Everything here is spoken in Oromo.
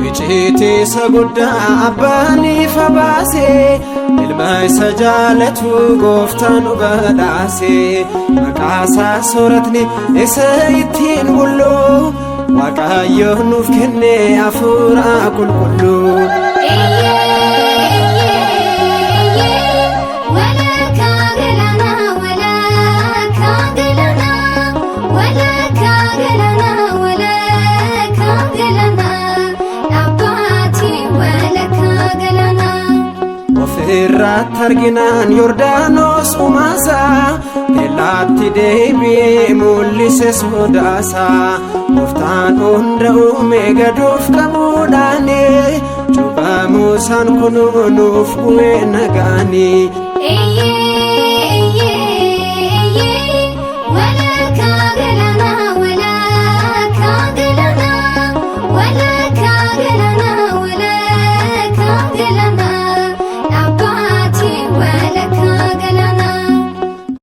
Wichiti saguda abani fabase ilmay sajalatu goftan ubadase makasa suratni isaytin bullo waqayyo nuf kenne afura kulkullu Irrat targinan Yordanos umasa Elatti deebi mullise sodasa Muftaan hunda uume gaduuf qabuudhaani Cubamuusaan kunuunuuf bu'ee nagaani